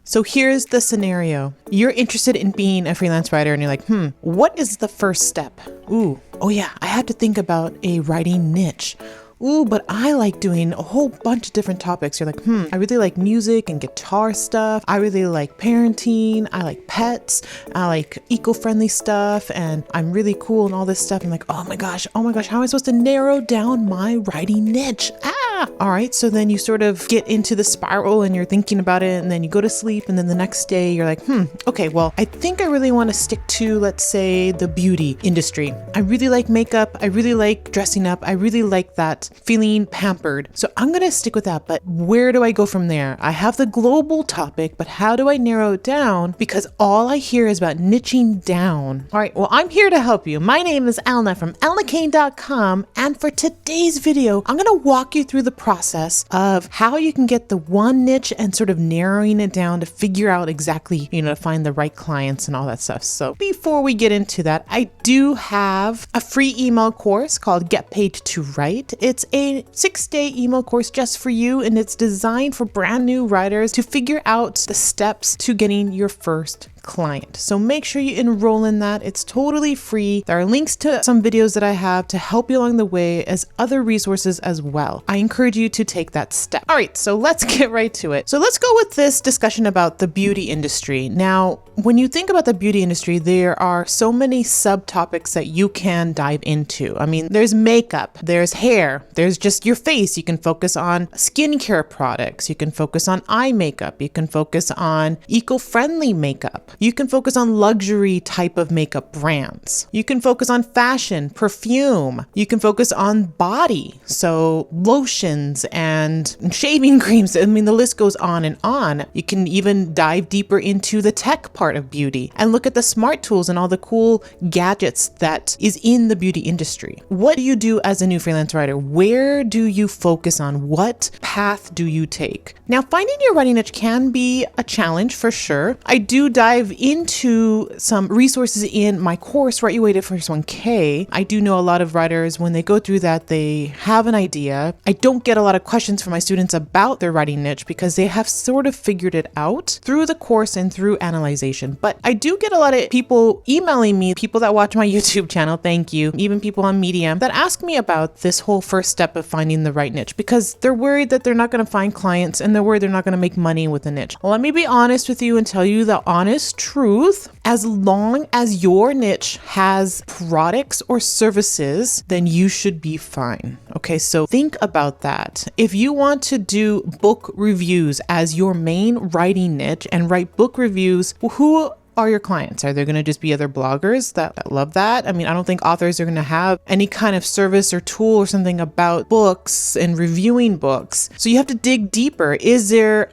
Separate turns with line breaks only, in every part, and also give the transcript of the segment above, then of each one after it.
So here's the scenario. You're interested in being a freelance writer and you're like, what is the first step? Oh yeah, I have to think about a writing niche. But I like doing a whole bunch of different topics. You're like, I really like music and guitar stuff. I really like parenting. I like pets. I like eco-friendly stuff. And I'm really cool and all this stuff. I'm like, oh my gosh, how am I supposed to narrow down my writing niche? All right. So then you sort of get into the spiral and you're thinking about it and then you go to sleep. And then the next day you're like, okay, well, I think I really want to stick to, let's say, the beauty industry. I really like makeup. I really like dressing up. I really like that feeling pampered. So I'm going to stick with that. But where do I go from there? I have the global topic, but how do I narrow it down? Because all I hear is about niching down. All right. Well, I'm here to help you. My name is Alna from alnakane.com. And for today's video, I'm going to walk you through the process of how you can get the one niche and sort of narrowing it down to figure out exactly, to find the right clients and all that stuff. So before we get into that, I do have a free email course called Get Paid to Write. It's a 6-day email course just for you, and it's designed for brand new writers to figure out the steps to getting your first client. So make sure you enroll in that. It's totally free. There are links to some videos that I have to help you along the way, as other resources as well. I encourage you to take that step. All right, so let's get right to it. So let's go with this discussion about the beauty industry. Now, when you think about the beauty industry, there are so many subtopics that you can dive into. I mean, there's makeup, there's hair, there's just your face. You can focus on skincare products. You can focus on eye makeup. You can focus on eco-friendly makeup. You can focus on luxury type of makeup brands. You can focus on fashion, perfume. You can focus on body, so lotions and shaving creams. I mean, the list goes on and on. You can even dive deeper into the tech part of beauty and look at the smart tools and all the cool gadgets that is in the beauty industry. What do you do as a new freelance writer? Where do you focus on? What path do you take? Now, finding your writing niche can be a challenge for sure. I do dive into some resources in my course, Write Your Way to First 1K. I do know a lot of writers, when they go through that, they have an idea. I don't get a lot of questions from my students about their writing niche because they have sort of figured it out through the course and through analyzation. But I do get a lot of people emailing me, people that watch my YouTube channel, thank you, even people on Medium, that ask me about this whole first step of finding the right niche because they're worried that they're not going to find clients and they're worried they're not going to make money with a niche. Well, let me be honest with you and tell you the honest truth. As long as your niche has products or services, then you should be fine. Okay, so think about that. If you want to do book reviews as your main writing niche and write book reviews, who are your clients? Are there going to just be other bloggers that love that? I mean, I don't think authors are going to have any kind of service or tool or something about books and reviewing books. So you have to dig deeper.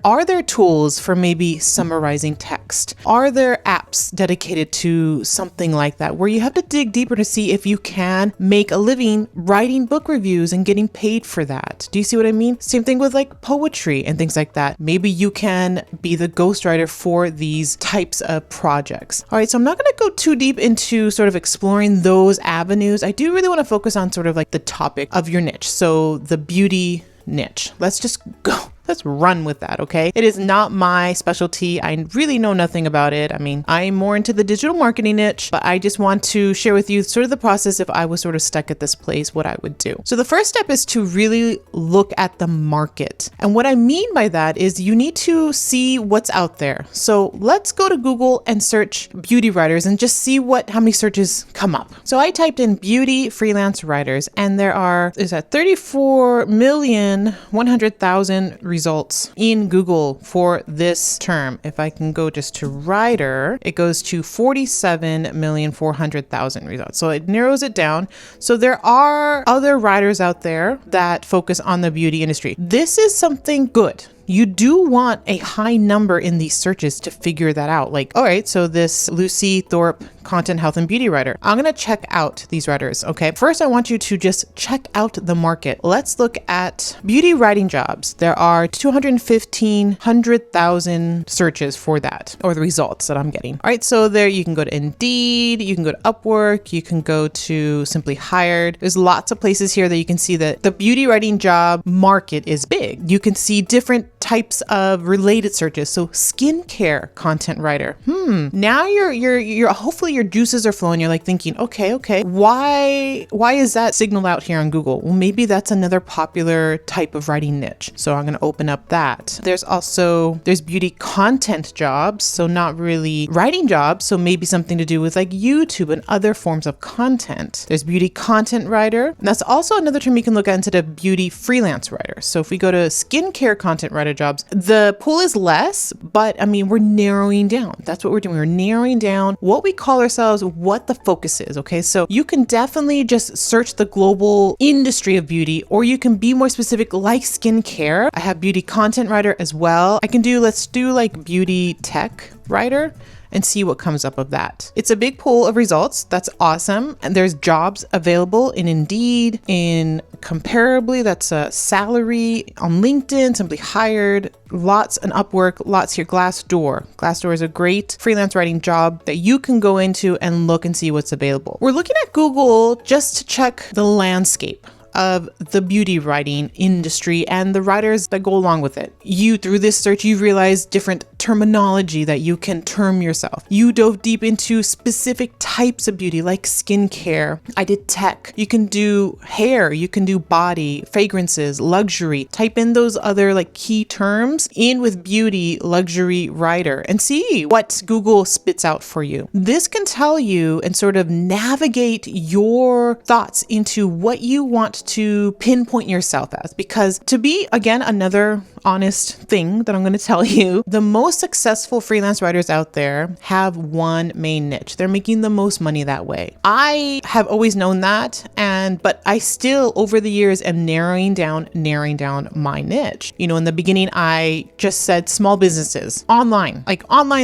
Are there tools for maybe summarizing text? Are there apps dedicated to something like that where you have to dig deeper to see if you can make a living writing book reviews and getting paid for that? Do you see what I mean? Same thing with like poetry and things like that. Maybe you can be the ghostwriter for these types of projects. All right, so I'm not going to go too deep into sort of exploring those avenues. I do really want to focus on sort of like the topic of your niche. So the beauty niche. Let's just go. Let's run with that, okay? It is not my specialty. I really know nothing about it. I mean, I'm more into the digital marketing niche, but I just want to share with you sort of the process if I was sort of stuck at this place, what I would do. So the first step is to really look at the market. And what I mean by that is you need to see what's out there. So let's go to Google and search beauty writers and just see how many searches come up. So I typed in beauty freelance writers and there's 34,100,000 results in Google for this term. If I can go just to writer, it goes to 47,400,000 results. So it narrows it down. So there are other writers out there that focus on the beauty industry. This is something good. You do want a high number in these searches to figure that out. Like, all right, so this Lucy Thorpe content health and beauty writer, I'm going to check out these writers. Okay. First, I want you to just check out the market. Let's look at beauty writing jobs. There are 215,000 searches for that, or the results that I'm getting. All right. So there you can go to Indeed, you can go to Upwork, you can go to Simply Hired. There's lots of places here that you can see that the beauty writing job market is big. You can see different types of related searches. So skincare content writer. Now you're hopefully your juices are flowing. You're like thinking, okay, why is that signaled out here on Google? Well, maybe that's another popular type of writing niche. So I'm going to open up that. There's beauty content jobs. So not really writing jobs. So maybe something to do with like YouTube and other forms of content. There's beauty content writer. And that's also another term you can look at instead of beauty freelance writer. So if we go to skincare content writer jobs, the pool is less, but I mean, we're narrowing down. That's what we're doing. We're narrowing down what we call ourselves, what the focus is. Okay. So you can definitely just search the global industry of beauty, or you can be more specific like skincare. I have beauty content writer as well. Let's do like beauty tech writer and see what comes up of that. It's a big pool of results. That's awesome. And there's jobs available in Indeed, in Comparably, that's a salary on LinkedIn, Simply Hired, lots on Upwork, lots here. Glassdoor. Glassdoor is a great freelance writing job that you can go into and look and see what's available. We're looking at Google just to check the landscape of the beauty writing industry and the writers that go along with it. Through this search, you realize different terminology that you can term yourself. You dove deep into specific types of beauty like skincare. I did tech. You can do hair, you can do body, fragrances, luxury. Type in those other like key terms in with beauty, luxury writer and see what Google spits out for you. This can tell you and sort of navigate your thoughts into what you want to pinpoint yourself as, because to be, again, another honest thing that I'm going to tell you, the most successful freelance writers out there have one main niche. They're making the most money that way. I have always known that, but I still over the years am narrowing down my niche. In the beginning, I just said small businesses, online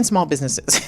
small businesses.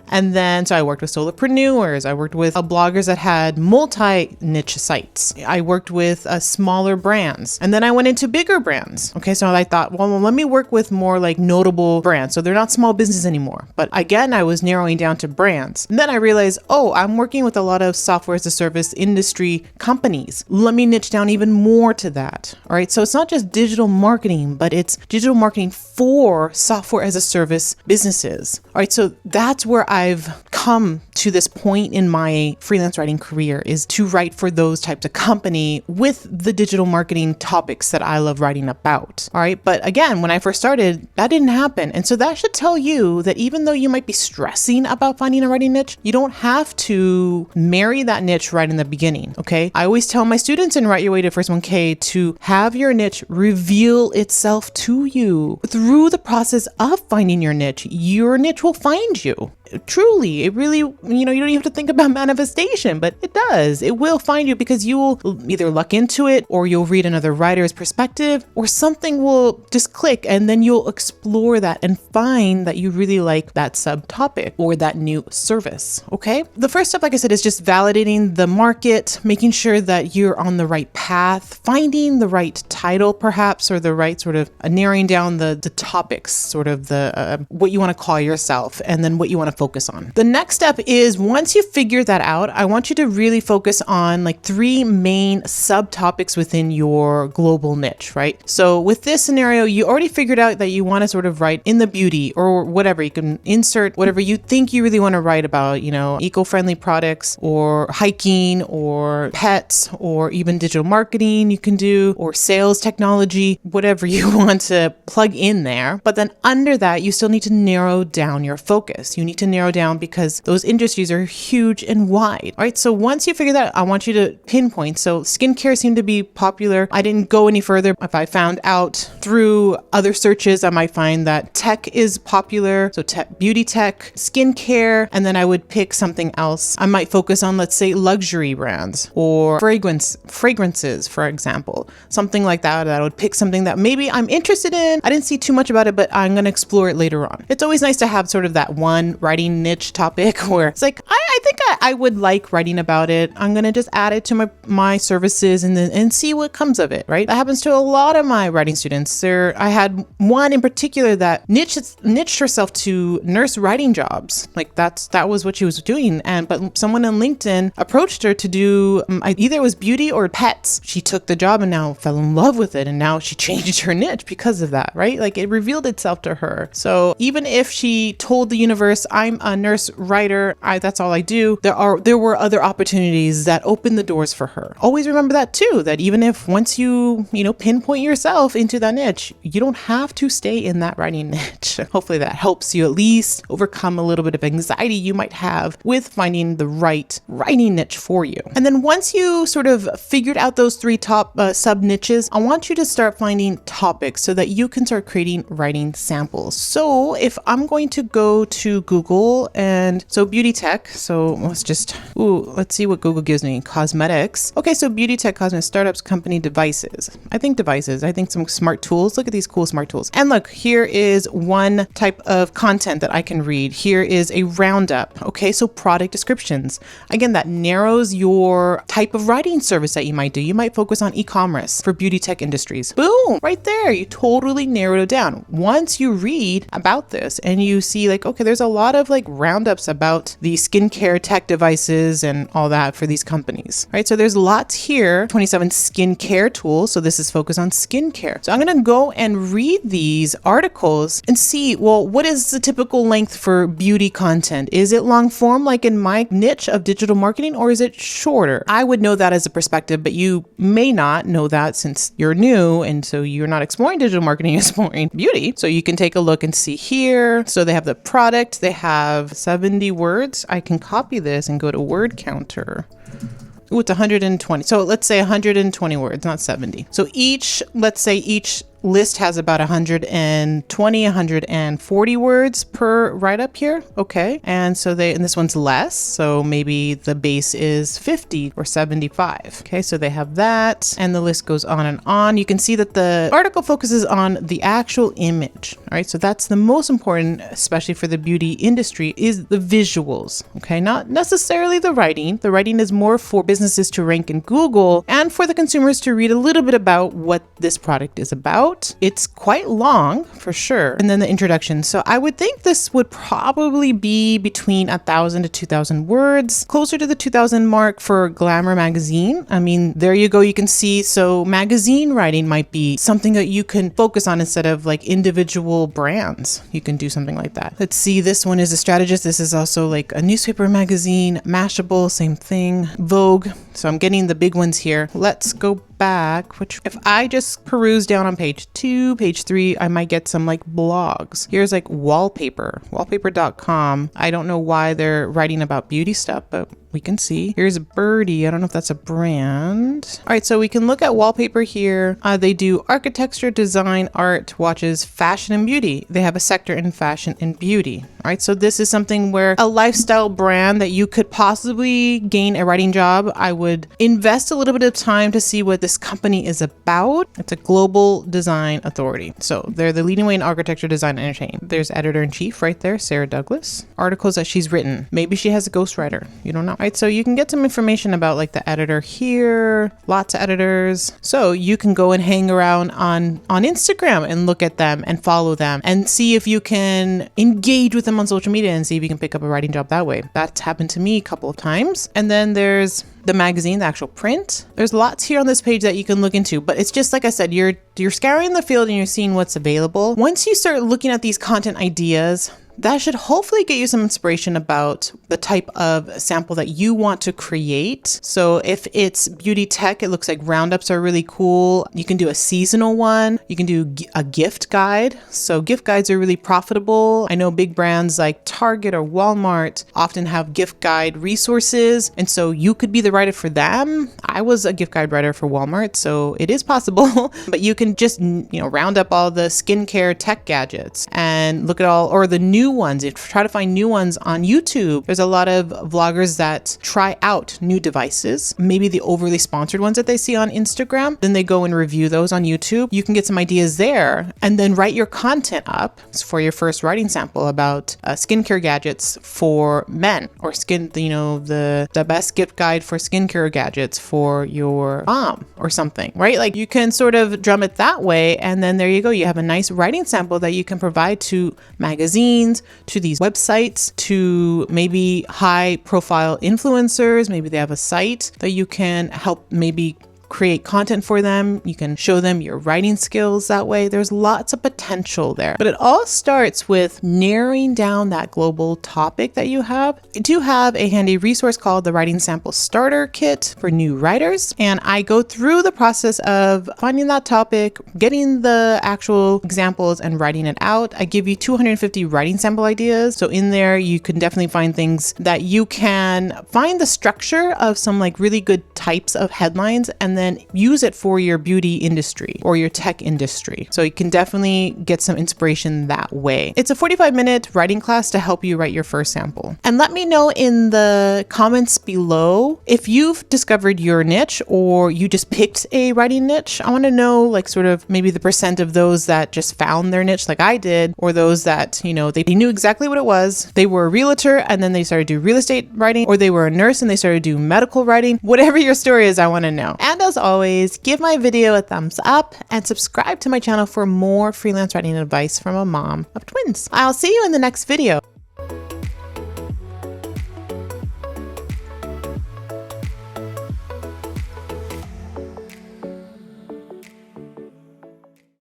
And then, so I worked with solopreneurs. I worked with bloggers that had multi-niche sites. I worked with smaller brands. And then I went into bigger brands. Okay, so I thought, well, let me work with more like notable brands. So they're not small business anymore. But again, I was narrowing down to brands. And then I realized, I'm working with a lot of software as a service industry companies. Let me niche down even more to that. All right, so it's not just digital marketing, but it's digital marketing for software as a service businesses. All right, so that's where I've come to this point in my freelance writing career, is to write for those types of company with the digital marketing topics that I love writing about. All right. But again, when I first started, that didn't happen. And so that should tell you that even though you might be stressing about finding a writing niche, you don't have to marry that niche right in the beginning. Okay. I always tell my students in Write Your Way to First 1K to have your niche reveal itself to you through the process of finding your niche. Your niche will find you. Truly, it really, you don't even have to think about manifestation, but it does. It will find you because you will either luck into it, or you'll read another writer's perspective, or something will just click, and then you'll explore that and find that you really like that subtopic or that new service. Okay. The first step, like I said, is just validating the market, making sure that you're on the right path, finding the right title, perhaps, or the right sort of narrowing down the topics, sort of the what you want to call yourself, and then what you want to focus on. The next step is, once you figure that out, I want you to really focus on like 3 main subtopics within your global niche, right? So with this scenario, you already figured out that you want to sort of write in the beauty or whatever. You can insert whatever you think you really want to write about, eco-friendly products or hiking or pets or even digital marketing you can do, or sales technology, whatever you want to plug in there. But then under that, you still need to narrow down your focus. You need to narrow down because those industries are huge and wide. All right. So once you figure that out, I want you to pinpoint. So skincare seemed to be popular. I didn't go any further. If I found out through other searches, I might find that tech is popular. So beauty tech, skincare, and then I would pick something else. I might focus on, let's say, luxury brands or fragrances, for example, something like that. I would pick something that maybe I'm interested in. I didn't see too much about it, but I'm going to explore it later on. It's always nice to have sort of that one writing niche topic where It's like, I think I would like writing about it. I'm going to just add it to my services and see what comes of it, right? That happens to a lot of my writing students. I had one in particular that niched herself to nurse writing jobs. Like that was what she was doing. But someone on LinkedIn approached her to do either it was beauty or pets. She took the job and now fell in love with it. And now she changed her niche because of that, right? Like it revealed itself to her. So even if she told the universe, I'm a nurse writer, that's all I do, there were other opportunities that opened the doors for her. Always remember that too, that even if once you pinpoint yourself into that niche, you don't have to stay in that writing niche. Hopefully that helps you at least overcome a little bit of anxiety you might have with finding the right writing niche for you. And then once you sort of figured out those 3 top sub niches, I want you to start finding topics so that you can start creating writing samples. So if I'm going to go to Google and so beauty tech, so let's see what Google gives me. Cosmetics. Okay, so beauty tech, cosmetics, startups, company, devices. I think some smart tools. Look at these cool smart tools. And look, here is one type of content that I can read. Here is a roundup. Okay, so product descriptions. Again, that narrows your type of writing service that you might do. You might focus on e-commerce for beauty tech industries. Boom, right there. You totally narrowed it down. Once you read about this and you see like, okay, there's a lot of like roundups about the skincare tech devices and all that for these companies, right? So there's lots here, 27 skincare tools. So this is focused on skincare. So I'm going to go and read these articles and see, well, what is the typical length for beauty content? Is it long form like in my niche of digital marketing, or is it shorter? I would know that as a perspective, but you may not know that since you're new. And so you're not exploring digital marketing, you're exploring beauty. So you can take a look and see here. So they have the product, they have 70 words. I can copy this and go to word counter. Ooh, it's 120. So let's say 120 words, not 70. So let's say each list has about 120, 140 words per write-up here. Okay. And this one's less. So maybe the base is 50 or 75. Okay. So they have that and the list goes on and on. You can see that the article focuses on the actual image. All right. So that's the most important, especially for the beauty industry, is the visuals. Okay. Not necessarily the writing. The writing is more for businesses to rank in Google and for the consumers to read a little bit about what this product is about. It's quite long for sure. And then the introduction. So I would think this would probably be between 1,000 to 2,000 words, closer to the 2,000 mark for Glamour magazine. I mean, there you go. You can see. So magazine writing might be something that you can focus on instead of like individual brands. You can do something like that. Let's see. This one is a strategist. This is also like a newspaper magazine, Mashable, same thing, Vogue. So I'm getting the big ones here. Let's go back, which if I just peruse down on page 2, page 3, I might get some like blogs. Here's like wallpaper.com. I don't know why they're writing about beauty stuff, but we can see. Here's Birdie. I don't know if that's a brand. All right, so we can look at wallpaper here. They do architecture, design, art, watches, fashion, and beauty. They have a sector in fashion and beauty. All right, so this is something where a lifestyle brand that you could possibly gain a writing job. I would invest a little bit of time to see what this company is about. It's a global design authority. So they're the leading way in architecture, design, and entertainment. There's editor-in-chief right there, Sarah Douglas. Articles that she's written. Maybe she has a ghostwriter. You don't know. Right, so you can get some information about like the editor here, lots of editors. So you can go and hang around on Instagram and look at them and follow them and see if you can engage with them on social media and see if you can pick up a writing job that way. That's happened to me a couple of times. And then there's the magazine, the actual print. There's lots here on this page that you can look into, but it's just like I said, you're scouring the field and you're seeing what's available. Once you start looking at these content ideas, that should hopefully get you some inspiration about the type of sample that you want to create. So if it's beauty tech, it looks like roundups are really cool. You can do a seasonal one. You can do a gift guide. So gift guides are really profitable. I know big brands like Target or Walmart often have gift guide resources. And so you could be the write it for them. I was a gift guide writer for Walmart, so it is possible, but you can just, round up all the skincare tech gadgets and look at all, or the new ones. If try to find new ones on YouTube. There's a lot of vloggers that try out new devices, maybe the overly sponsored ones that they see on Instagram. Then they go and review those on YouTube. You can get some ideas there and then write your content up for your first writing sample about skincare gadgets for men, or the best gift guide for skincare gadgets for your mom or something, right? Like you can sort of drum it that way. And then there you go. You have a nice writing sample that you can provide to magazines, to these websites, to maybe high profile influencers. Maybe they have a site that you can help maybe create content for them. You can show them your writing skills that way. There's lots of potential there, but it all starts with narrowing down that global topic that you have. I do have a handy resource called the Writing Sample Starter Kit for new writers. And I go through the process of finding that topic, getting the actual examples and writing it out. I give you 250 writing sample ideas. So in there, you can definitely find things that you can find the structure of some like really good types of headlines, and then use it for your beauty industry or your tech industry. So you can definitely get some inspiration that way. It's a 45-minute writing class to help you write your first sample. And let me know in the comments below if you've discovered your niche or you just picked a writing niche. I want to know like sort of maybe the percent of those that just found their niche like I did, or those that, they knew exactly what it was. They were a realtor and then they started to do real estate writing, or they were a nurse and they started to do medical writing. Whatever your story is, I want to know. And as always, give my video a thumbs up and subscribe to my channel for more freelance writing advice from a mom of twins. I'll see you in the next video.